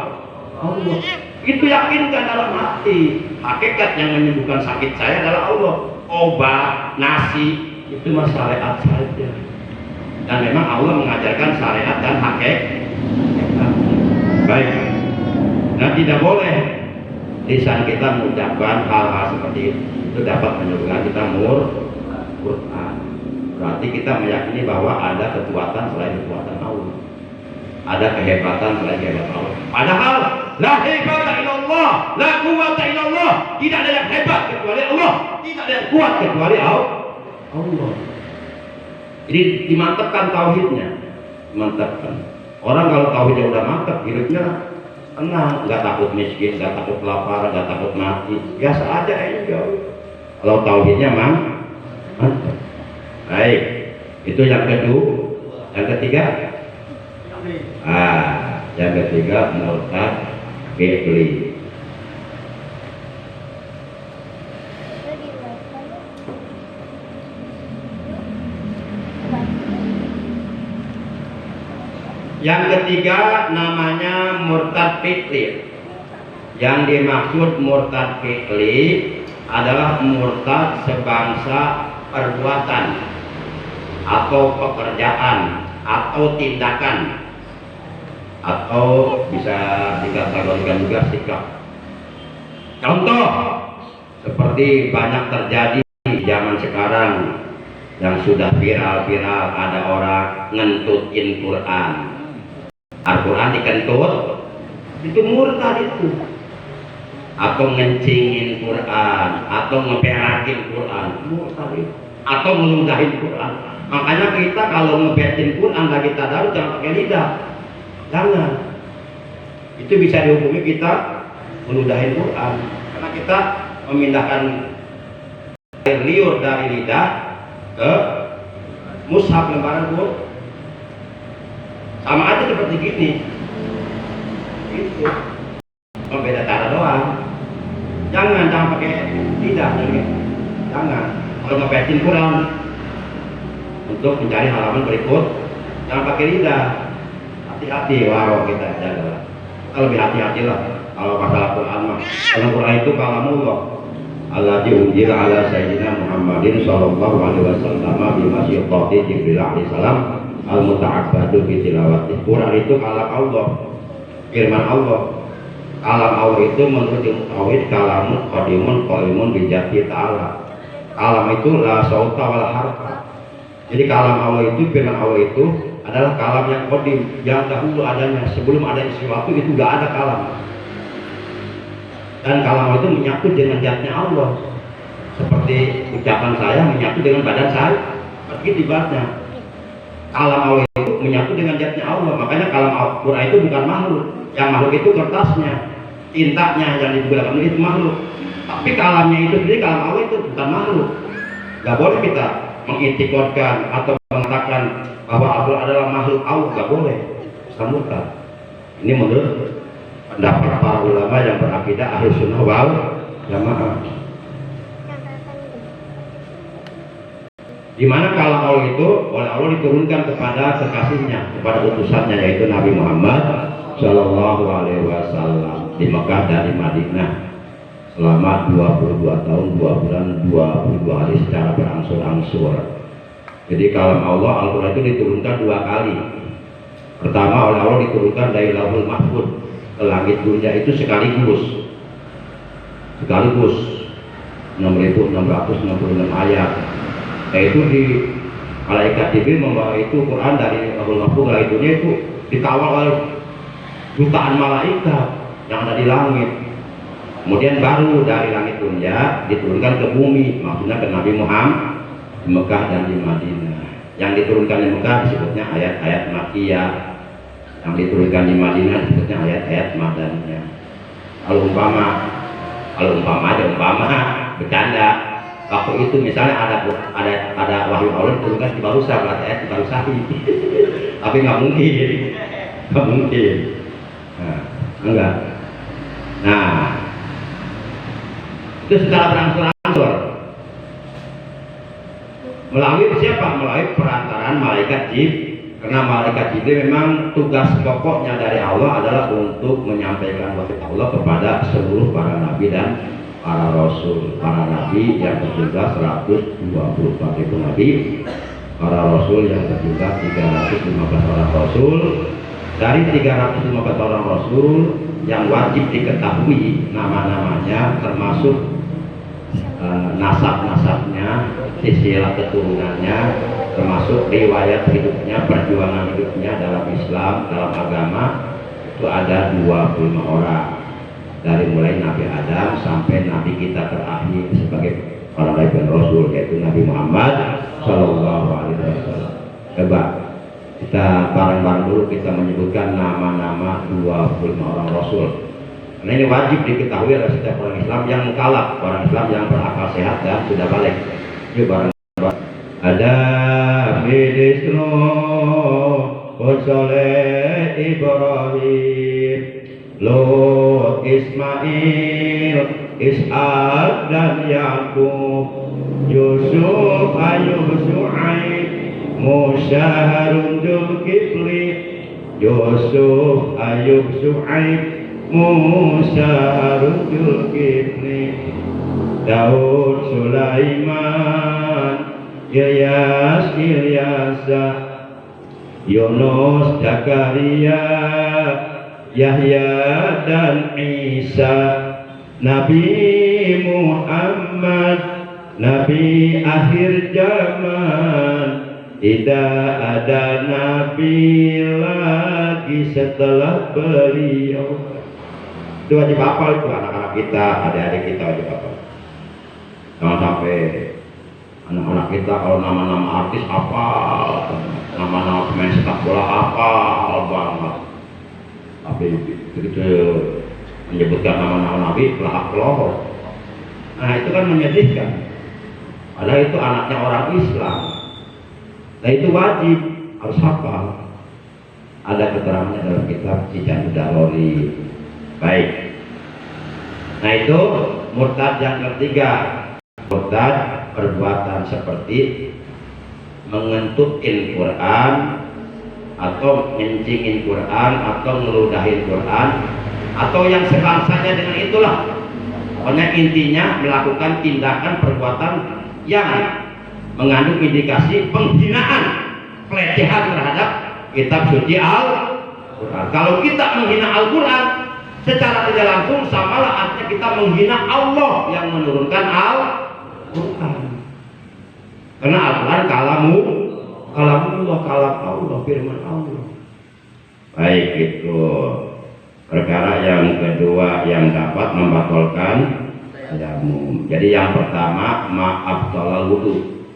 Speaker 1: Itu yakinkan dalam hati. Hakikat yang menyembuhkan sakit saya adalah Allah. Obat, nasi itu mah syariat saja. Dan memang Allah mengajarkan syariat dan hakikat. Baik. Nah, tidak boleh lisan kita mengucapkan hal-hal seperti itu dapat menyebabkan kita Quran. Berarti kita meyakini bahwa ada kekuatan selain kekuatan Allah, ada kehebatan selain kehebatan Allah. Padahal la hebata illallah, la quwwata illallah. Tidak ada yang hebat kecuali Allah, tidak ada yang kuat kecuali Allah. Jadi dimantapkan tauhidnya, mantapkan. Orang kalau tauhidnya udah mantap, hidupnya tenang, nggak takut miskin, nggak takut lapar, nggak takut mati, biasa aja enjoy. Kalau tauhidnya mantap. Baik, itu yang kedua. Yang ketiga, yang ketiga murtad fi'li. Yang ketiga namanya murtad fi'li. Yang dimaksud murtad fi'li adalah murtad sebangsa perbuatan atau pekerjaan atau tindakan, atau bisa dikategorikan juga sikap. Contoh seperti banyak terjadi di zaman sekarang yang sudah viral, ada orang ngentutin Quran. Al-Quran dikentut, itu murtad itu. Atau ngencingin Quran, atau ngeperakin Quran, murtad itu. Atau ngeludahin Quran. Makanya kita kalau ngebetin Quran lagi tadarus jangan pakai lidah. Jangan. Itu bisa dihukumi kita meludahin Quran. Karena kita memindahkan air liur dari lidah ke mushaf lembaran Quran. Sama aja seperti gini. Itu. Beda cara doang. Jangan pakai lidah. Jangan. Kalau ngebetin Quran untuk mencari halaman berikut, jangan pakai lidah. Hati-hati, waro kita jaga. Kita lebih hati-hatilah kalau masalah Quran mah. Karena Quran itu kalamullah. Alladzi unzila ala sayyidina Muhammadin sallallahu alaihi wasallam bima syiqati Jibril alaihi salam al-muta'abbadu bi tilawati. Quran itu kalam Allah, firman Allah. Kalam Allah itu menurut ilmu tauhid kalamun qadimun qaimun bi dzati ta'ala. Kalam itu la sauta wala harfa. Jadi kalam Allah itu, firman Allah itu adalah kalam yang qadim, yang dahulu adanya, sebelum ada sesuatu itu udah ada kalam. Dan kalam itu menyatu dengan zatnya Allah. Seperti ucapan saya menyatu dengan badan saya. Begitu ibaratnya. Kalam Allah itu menyatu dengan zatnya Allah. Makanya kalam Al-Quran itu bukan makhluk. Yang makhluk itu kertasnya, tintanya yang digunakan itu makhluk. Tapi kalamnya itu sendiri, kalam Allah itu bukan makhluk. Gak boleh kita mengintikodkan atau mengatakan bahwa Allah adalah makhluk Allah, gak boleh. Sambutan. Ini menurut pendapat para ulama yang berakidah Ahlus Sunnah wal Jamaah. Di mana kalam Allah itu oleh Allah diturunkan kepada kekasihnya, kepada utusannya yaitu Nabi Muhammad Shallallahu Alaihi Wasallam di Mekah dan di Madinah selama 22 tahun 2 bulan 22 hari secara berangsur-angsur. Jadi kalam Allah Al-Quran itu diturunkan 2 kali. Pertama oleh Allah diturunkan dari Lauhul Mahfuz ke langit dunia itu sekaligus 6.666 ayat. Yaitu di malaikat Jibril membawa itu Quran dari Lauhul Mahfuz ke langit dunia itu dikawal oleh jutaan malaikat yang ada di langit. Kemudian baru dari langit dunia diturunkan ke bumi, maksudnya ke Nabi Muhammad di Mekah dan di Madinah. Yang diturunkan di Mekah disebutnya ayat-ayat Makkiyah, yang diturunkan di Madinah disebutnya ayat-ayat Madaniyah. Kalau umpama bercanda, waktu itu misalnya ada wahyu Allah diturunkan di Barusa, berarti ayat di Barusa. Tapi nggak mungkin. Nah, enggak. Nah, itu secara berangsur-angsur. Melalui siapa? Melalui perantaraan malaikat Jibril. Karena malaikat Jibril memang tugas pokoknya dari Allah adalah untuk menyampaikan wahyu Allah kepada seluruh para nabi dan para rasul. Para nabi yang berjumlah 124.000 nabi, para rasul yang berjumlah 315 orang rasul. Dari 315 orang rasul yang wajib diketahui nama-namanya, termasuk nasab-nasabnya, silsilah keturunannya, termasuk riwayat hidupnya, perjuangan hidupnya dalam Islam, dalam agama, itu ada 25 orang. Dari mulai Nabi Adam sampai Nabi kita terakhir sebagai para nabi dan rasul, yaitu Nabi Muhammad Shallallahu Alaihi Wasallam. Coba kita bareng-bareng dulu kita menyebutkan nama-nama 25 orang rasul. Karena ini wajib diketahui oleh setiap orang Islam yang mukallaf, orang Islam yang berakal sehat dan sudah balik. Yuk bareng-bareng. Ada Bidisno Saleh Ibrahim, Lot, Ismail, Ishaq dan Yakub, Yusuf, Ayub, Syuaib, Musa, Harun, Dzulkifli, Yusuf, Ayub, Syuaib, Musa, Harun, Dzulkifli, Daud, Sulaiman, Ilyasa, Yunus, Zakaria, Yahya dan Isa, Nabi Muhammad, Nabi akhir zaman. Tidak ada nabi lagi setelah beliau. Itu wajib hafal, itu anak-anak kita, adik-adik kita wajib hafal. Jangan sampai anak-anak kita kalau nama-nama artis hafal, nama-nama pemain sepak bola hafal banget. Tapi begitu menyebutkan nama-nama nabi pelahak-pelahak. Nah itu kan menyedihkan. Padahal itu anaknya orang Islam. Nah itu wajib harus hafal. Ada keterangannya dalam kitab Cijan Darori. Baik. Nah itu murtad yang ketiga. Murtad perbuatan seperti mengentutkan Quran atau ngencingin Quran atau ngeludahin Quran atau yang sebangsanya dengan itulah. Pokoknya intinya melakukan tindakan perbuatan yang mengandung indikasi penghinaan, pelecehan terhadap kitab suci Al-Quran. Kalau kita menghina Al-Quran, Secara tidak langsung samalah artinya kita menghina Allah yang menurunkan Al-Quran. Karena Al-Quran kalamullah, kalam Allah, firman Allah. Baik, itu perkara yang kedua yang dapat membatalkan tayamum. Jadi yang pertama, maaf tolak wudu.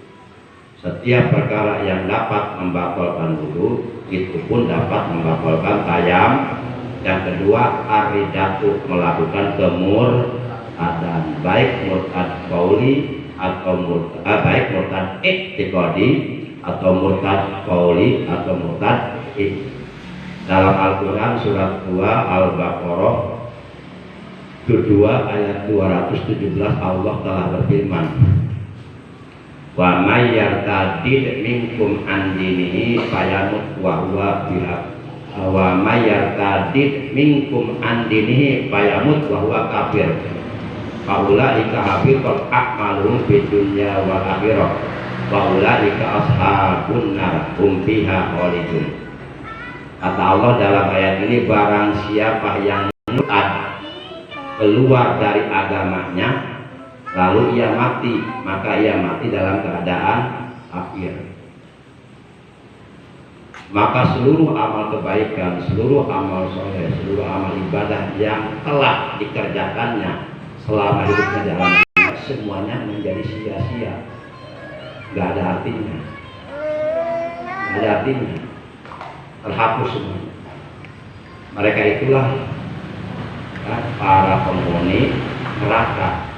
Speaker 1: Setiap perkara yang dapat membatalkan wudu itu pun dapat membatalkan tayamum. Yang kedua, aridatu, melakukan kemurtadan, baik murtad qauli atau baik murtad i'tiqadi atau murtad qauli atau murtad dalam Al-Quran surat 2 Al-Baqarah 2 ayat 217 Allah telah berfirman, wa may yartadid minkum an dinihi fayamut wa huwa bilhaq, wa may yartadid minkum an dinihi fayamut wa huwa kafir, faulaika habitat a'maluhum fid dunya wal akhirah wa ulaika ashabun nar hum fiha khalidun. Kata Allah dalam ayat ini, barang siapa yang murtad keluar dari agamanya lalu ia mati, maka ia mati dalam keadaan kafir. Maka seluruh amal kebaikan, seluruh amal soleh, seluruh amal ibadah yang telah dikerjakannya selama hidupnya dalam dunia, semuanya menjadi sia-sia, nggak ada artinya, nggak ada artinya, terhapus semuanya. Mereka itulah para penghuni neraka.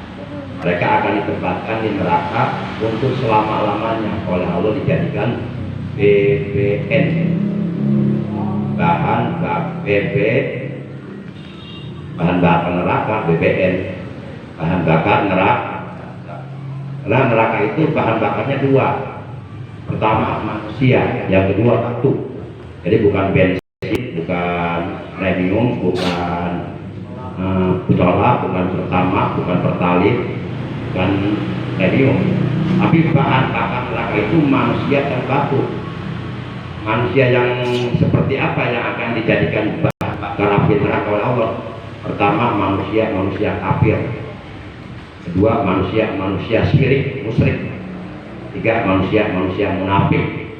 Speaker 1: Mereka akan ditempatkan di neraka untuk selama-lamanya. Oleh Allah dijadikan BBN, bahan bakar neraka. BBN, bahan bakar neraka. Karena neraka itu bahan bakarnya dua. Pertama manusia, yang kedua batu. Jadi bukan bensin, bukan premium, bukan solar, bukan pertama, bukan pertalit, bukan premium. Tapi bahan bakar neraka itu manusia dan batu. Manusia yang seperti apa yang akan dijadikan bahan bakar api neraka oleh Allah? Pertama manusia kafir. Kedua manusia syirik, musyrik. Tiga manusia munafik.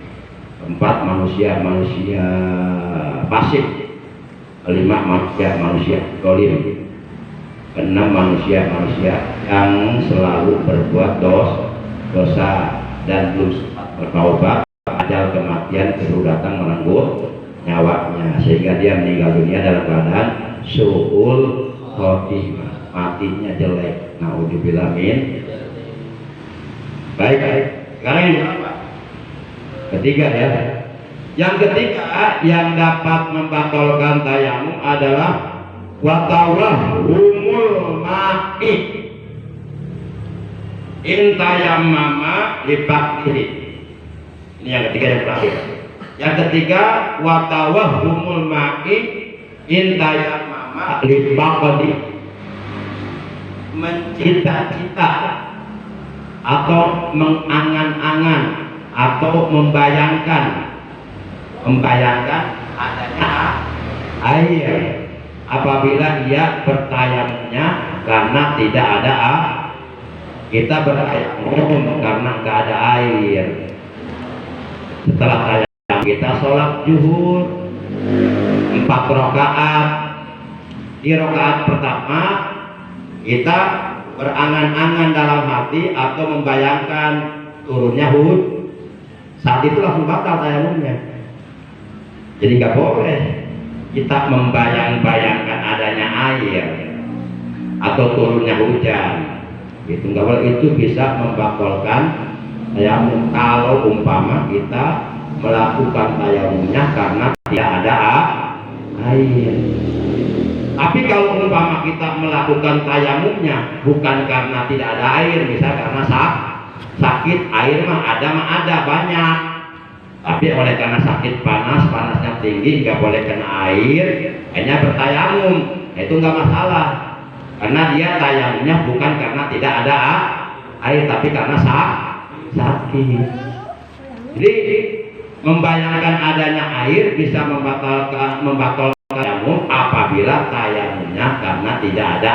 Speaker 1: Keempat manusia fasik. Kelima manusia zalim. Keenam manusia yang selalu berbuat dosa dan belum sempat bertaubat, ajal kematian baru datang merenggut nyawanya, sehingga dia meninggal dunia dalam keadaan su'ul khotimah, matinya jelek. Naudzubillah min. Baik. Sekarang yang berapa? Ketiga ya. Yang ketiga yang dapat membatalkan tayamum adalah watawahumul ma'i in tayammama libaktihi. Ini yang ketiga, yang terakhir. Yang ketiga, watawahumul ma'i in tayammama libaktihi, mencita-cita atau mengangan-angan atau membayangkan adanya air apabila ia bertayamumnya karena tidak ada kita bertayamum karena nggak ada air. Setelah tayamum kita sholat zuhur 4 rakaat. Di rakaat pertama kita berangan-angan dalam hati atau membayangkan turunnya hujan, saat itu langsung batal tayamumnya. Jadi nggak boleh kita membayang-bayangkan adanya air atau turunnya hujan. Itu nggak boleh, itu bisa membatalkan tayamum kalau umpama kita melakukan tayamumnya karena tidak ada air. Tapi kalau umpama kita melakukan tayamumnya bukan karena tidak ada air, misal karena sakit, air ada banyak, tapi oleh karena sakit panasnya tinggi nggak boleh kena air, hanya bertayamum, itu nggak masalah karena dia tayamumnya bukan karena tidak ada air tapi karena sakit. Jadi membayangkan adanya air bisa membatalkan tayamum apabila tayamum banyak karena tidak ada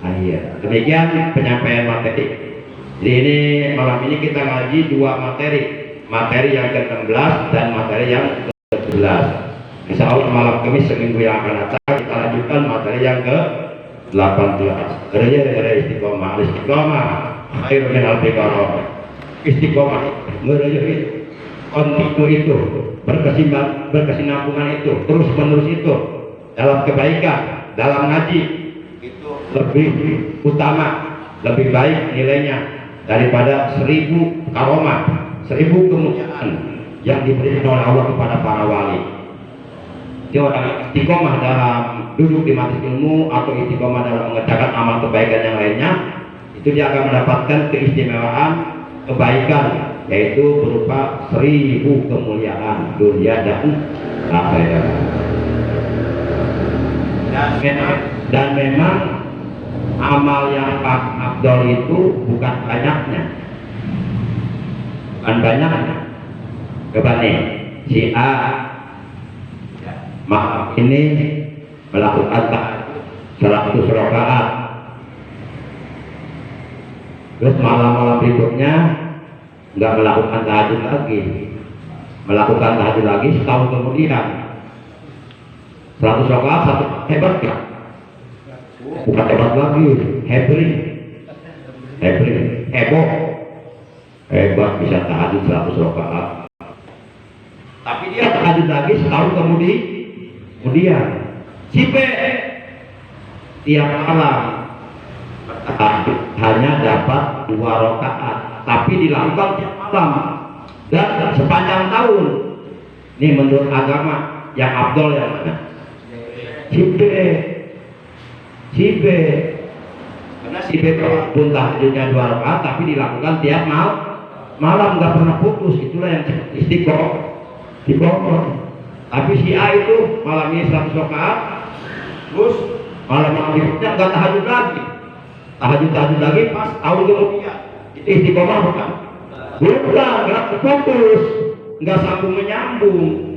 Speaker 1: air. Demikian penyampaian materi. Jadi ini malam ini kita ngaji dua materi yang ke-16 dan materi yang ke-17. Insya Allah malam Kamis seminggu yang akan datang kita lanjutkan materi yang ke-18. Kerja istiqomah, khairun minal biqarah. Istiqomah, kontinu itu, berkesinambungan itu, terus menerus itu dalam kebaikan, dalam ngaji itu lebih utama, lebih baik nilainya daripada 1000 karomah, 1000 kemuliaan yang diberikan oleh Allah kepada para wali. Jadi orang istiqomah dalam duduk di majelis ilmu atau istiqomah dalam mengerjakan amal kebaikan yang lainnya, itu dia akan mendapatkan keistimewaan kebaikan, yaitu berupa 1000 kemuliaan dunia dan akhirat. Dan memang amal yang afdol itu bukan banyaknya, coba nih, si A maaf ini melakukan 100 rakaat, terus malam-malam berikutnya nggak melakukan tahajud lagi, melakukan tahajud lagi setahun kemudian. 100 rakaat satu, hebat ya? Bukan hebat lagi, heboh, hebat bisa tahajud 100 rakaat. Tapi dia tahajud lagi setahun kemudian. Si B tiap malam hanya dapat 2 rakaat, tapi dilakukan tiap malam dan sepanjang tahun. Ini menurut agama yang afdol yang mana? Si B karena si B pun tahajudnya 2 rakaat tapi dilakukan tiap malam, nggak pernah putus. Itulah yang istiqomah. Tapi si A itu malam ini 100 rakaat, terus malam berikutnya nggak tahajud lagi, tahajud lagi pas tahun kemudian. Itu istiqomah bukan? Bukan, nggak putus, nggak sambung menyambung.